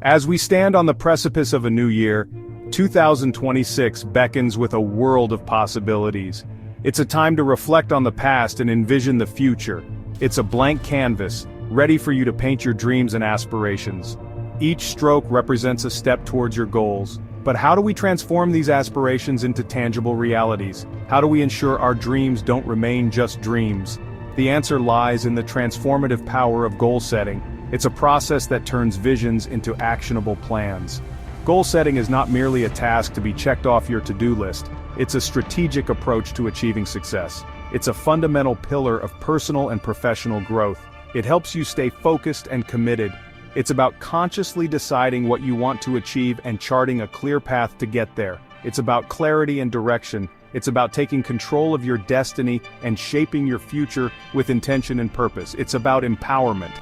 As we stand on the precipice of a new year, 2026 beckons with a world of possibilities. It's a time to reflect on the past and envision the future. It's a blank canvas, ready for you to paint your dreams and aspirations. Each stroke represents a step towards your goals. But how do we transform these aspirations into tangible realities? How do we ensure our dreams don't remain just dreams? The answer lies in the transformative power of goal setting. It's a process that turns visions into actionable plans. Goal setting is not merely a task to be checked off your to-do list. It's a strategic approach to achieving success. It's a fundamental pillar of personal and professional growth. It helps you stay focused and committed. It's about consciously deciding what you want to achieve and charting a clear path to get there. It's about clarity and direction. It's about taking control of your destiny and shaping your future with intention and purpose. It's about empowerment.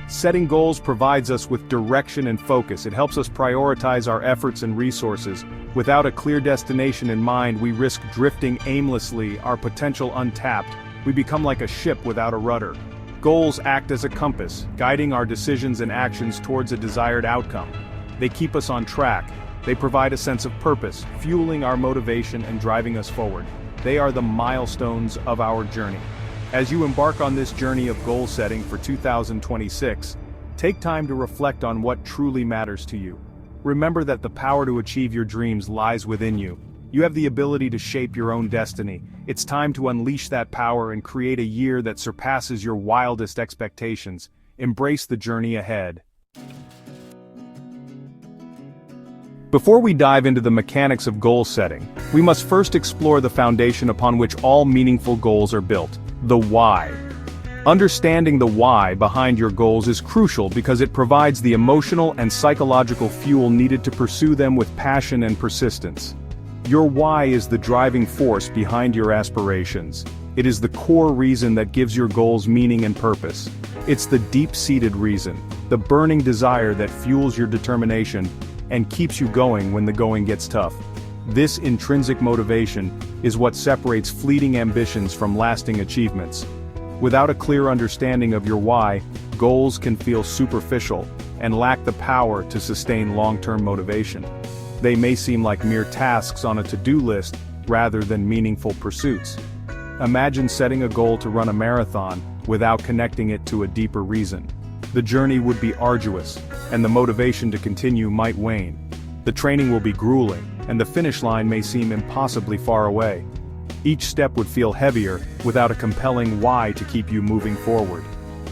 Setting goals provides us with direction and focus. It helps us prioritize our efforts and resources. Without a clear destination in mind, we risk drifting aimlessly, our potential untapped. We become like a ship without a rudder. Goals act as a compass, guiding our decisions and actions towards a desired outcome. They keep us on track. They provide a sense of purpose, fueling our motivation and driving us forward. They are the milestones of our journey. As you embark on this journey of goal setting for 2026, take time to reflect on what truly matters to you. Remember that the power to achieve your dreams lies within you. You have the ability to shape your own destiny. It's time to unleash that power and create a year that surpasses your wildest expectations. Embrace the journey ahead. Before we dive into the mechanics of goal setting, we must first explore the foundation upon which all meaningful goals are built: the why. Understanding the why behind your goals is crucial because it provides the emotional and psychological fuel needed to pursue them with passion and persistence. Your why is the driving force behind your aspirations. It is the core reason that gives your goals meaning and purpose. It's the deep-seated reason, the burning desire that fuels your determination and keeps you going when the going gets tough. This intrinsic motivation is what separates fleeting ambitions from lasting achievements. Without a clear understanding of your why, goals can feel superficial and lack the power to sustain long-term motivation. They may seem like mere tasks on a to-do list rather than meaningful pursuits. Imagine setting a goal to run a marathon without connecting it to a deeper reason. The journey would be arduous, and the motivation to continue might wane. The training will be grueling, and the finish line may seem impossibly far away. Each step would feel heavier without a compelling why to keep you moving forward.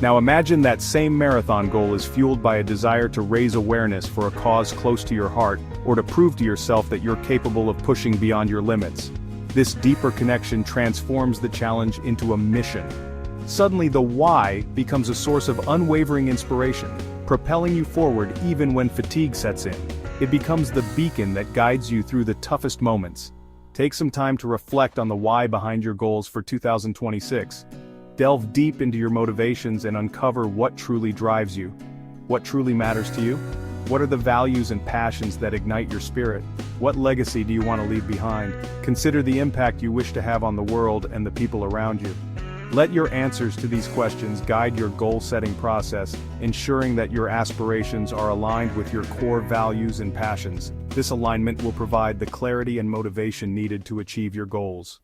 Now imagine that same marathon goal is fueled by a desire to raise awareness for a cause close to your heart, or to prove to yourself that you're capable of pushing beyond your limits. This deeper connection transforms the challenge into a mission. Suddenly the why becomes a source of unwavering inspiration, propelling you forward even when fatigue sets in. It becomes the beacon that guides you through the toughest moments. Take some time to reflect on the why behind your goals for 2026. Delve deep into your motivations and uncover what truly drives you. What truly matters to you? What are the values and passions that ignite your spirit? What legacy do you want to leave behind? Consider the impact you wish to have on the world and the people around you. Let your answers to these questions guide your goal-setting process, ensuring that your aspirations are aligned with your core values and passions. This alignment will provide the clarity and motivation needed to achieve your goals.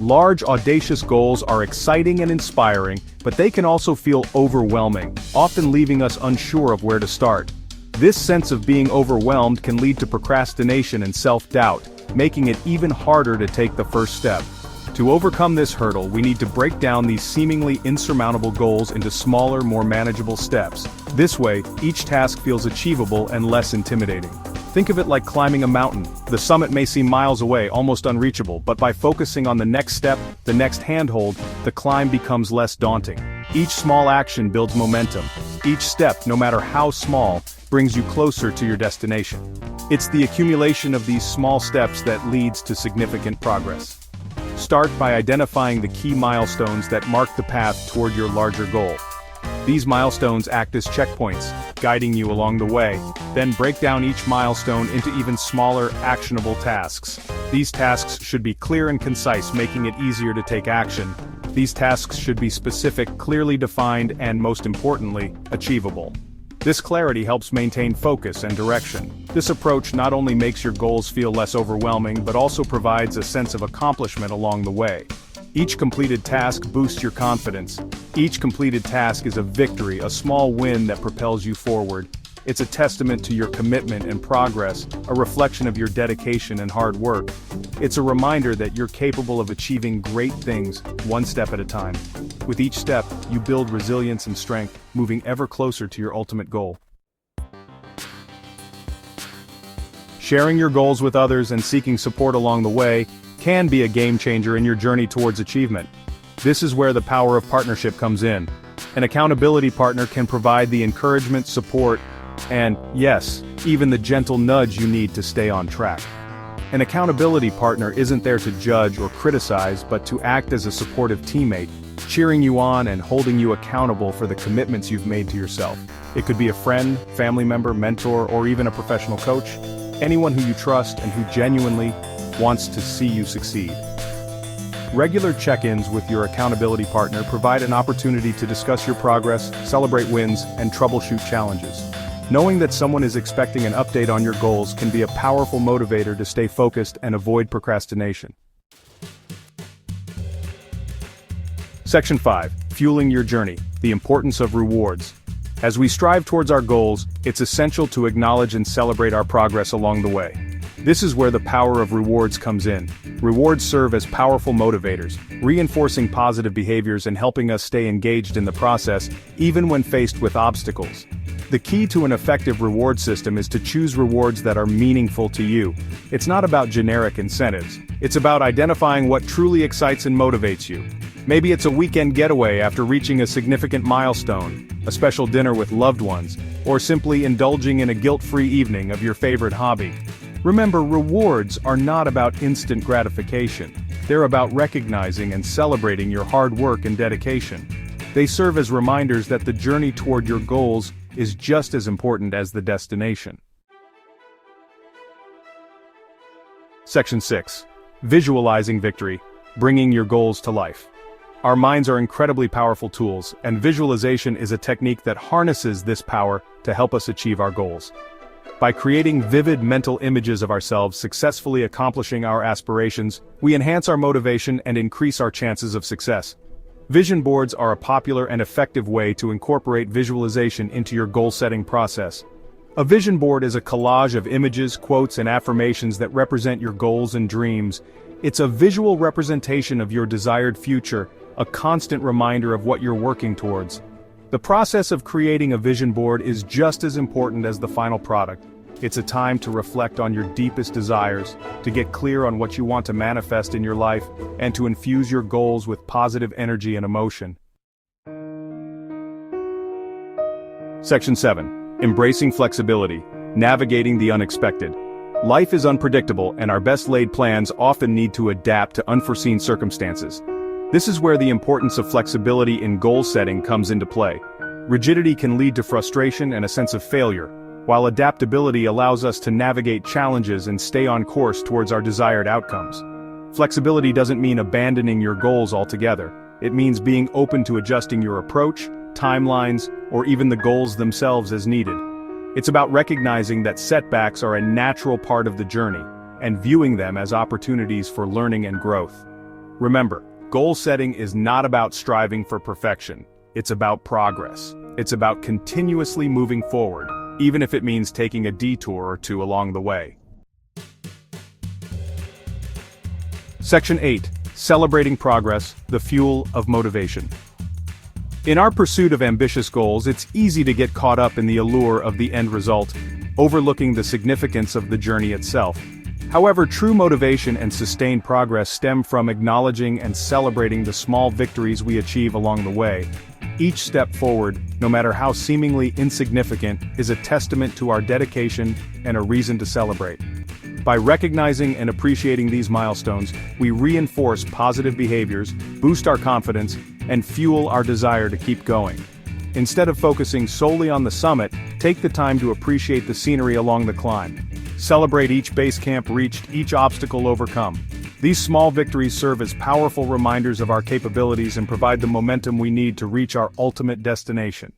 Large, audacious goals are exciting and inspiring, but they can also feel overwhelming, often leaving us unsure of where to start. This sense of being overwhelmed can lead to procrastination and self-doubt, making it even harder to take the first step. To overcome this hurdle, we need to break down these seemingly insurmountable goals into smaller, more manageable steps. This way, each task feels achievable and less intimidating. Think of it like climbing a mountain. The summit may seem miles away, almost unreachable, but by focusing on the next step, the next handhold, the climb becomes less daunting. Each small action builds momentum. Each step, no matter how small, brings you closer to your destination. It's the accumulation of these small steps that leads to significant progress. Start by identifying the key milestones that mark the path toward your larger goal. These milestones act as checkpoints, guiding you along the way. Then break down each milestone into even smaller, actionable tasks. These tasks should be clear and concise, making it easier to take action. These tasks should be specific, clearly defined, and most importantly, achievable. This clarity helps maintain focus and direction. This approach not only makes your goals feel less overwhelming but also provides a sense of accomplishment along the way. Each completed task boosts your confidence. Each completed task is a victory, a small win that propels you forward. It's a testament to your commitment and progress, a reflection of your dedication and hard work. It's a reminder that you're capable of achieving great things, one step at a time. With each step, you build resilience and strength, moving ever closer to your ultimate goal. Sharing your goals with others and seeking support along the way can be a game changer in your journey towards achievement. This is where the power of partnership comes in. An accountability partner can provide the encouragement, support, and, yes, even the gentle nudge you need to stay on track. An accountability partner isn't there to judge or criticize but to act as a supportive teammate, cheering you on and holding you accountable for the commitments you've made to yourself. It could be a friend, family member, mentor, or even a professional coach, anyone who you trust and who genuinely wants to see you succeed. Regular check-ins with your accountability partner provide an opportunity to discuss your progress, celebrate wins, and troubleshoot challenges. Knowing that someone is expecting an update on your goals can be a powerful motivator to stay focused and avoid procrastination. Section 5. Fueling your journey, the importance of rewards. As we strive towards our goals, it's essential to acknowledge and celebrate our progress along the way. This is where the power of rewards comes in. Rewards serve as powerful motivators, reinforcing positive behaviors and helping us stay engaged in the process, even when faced with obstacles. The key to an effective reward system is to choose rewards that are meaningful to you. It's not about generic incentives. It's about identifying what truly excites and motivates you. Maybe it's a weekend getaway after reaching a significant milestone, a special dinner with loved ones, or simply indulging in a guilt-free evening of your favorite hobby. Remember, rewards are not about instant gratification. They're about recognizing and celebrating your hard work and dedication. They serve as reminders that the journey toward your goals is just as important as the destination. Section 6. Visualizing victory, bringing your goals to life. Our minds are incredibly powerful tools, and visualization is a technique that harnesses this power to help us achieve our goals. By creating vivid mental images of ourselves successfully accomplishing our aspirations, we enhance our motivation and increase our chances of success. Vision boards are a popular and effective way to incorporate visualization into your goal-setting process. A vision board is a collage of images, quotes, and affirmations that represent your goals and dreams. It's a visual representation of your desired future, a constant reminder of what you're working towards. The process of creating a vision board is just as important as the final product. It's a time to reflect on your deepest desires, to get clear on what you want to manifest in your life, and to infuse your goals with positive energy and emotion. Section 7. Embracing flexibility, navigating the unexpected. Life is unpredictable, and our best-laid plans often need to adapt to unforeseen circumstances. This is where the importance of flexibility in goal setting comes into play. Rigidity can lead to frustration and a sense of failure, while adaptability allows us to navigate challenges and stay on course towards our desired outcomes. Flexibility doesn't mean abandoning your goals altogether. It means being open to adjusting your approach, timelines, or even the goals themselves as needed. It's about recognizing that setbacks are a natural part of the journey, and viewing them as opportunities for learning and growth. Remember, goal setting is not about striving for perfection. It's about progress. It's about continuously moving forward, even if it means taking a detour or two along the way. Section 8. Celebrating progress, the fuel of motivation. In our pursuit of ambitious goals, it's easy to get caught up in the allure of the end result, overlooking the significance of the journey itself. However, true motivation and sustained progress stem from acknowledging and celebrating the small victories we achieve along the way. Each step forward, no matter how seemingly insignificant, is a testament to our dedication and a reason to celebrate. By recognizing and appreciating these milestones, we reinforce positive behaviors, boost our confidence, and fuel our desire to keep going. Instead of focusing solely on the summit, take the time to appreciate the scenery along the climb. Celebrate each base camp reached, each obstacle overcome. These small victories serve as powerful reminders of our capabilities and provide the momentum we need to reach our ultimate destination.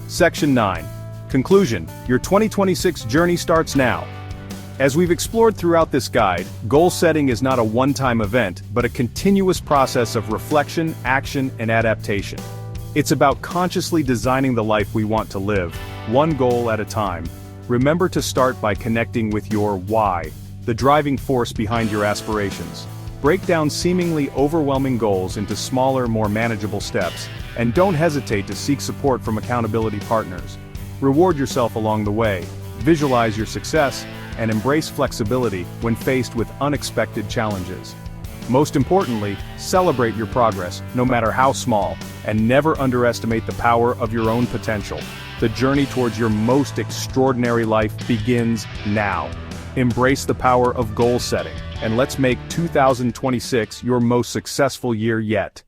Section 9. Conclusion. Your 2026 journey starts now. As we've explored throughout this guide, goal setting is not a one-time event, but a continuous process of reflection, action, and adaptation. It's about consciously designing the life we want to live, one goal at a time. Remember to start by connecting with your why, the driving force behind your aspirations. Break down seemingly overwhelming goals into smaller, more manageable steps, and don't hesitate to seek support from accountability partners. Reward yourself along the way, visualize your success, and embrace flexibility when faced with unexpected challenges. Most importantly, celebrate your progress, no matter how small, and never underestimate the power of your own potential. The journey towards your most extraordinary life begins now. Embrace the power of goal setting, and let's make 2026 your most successful year yet.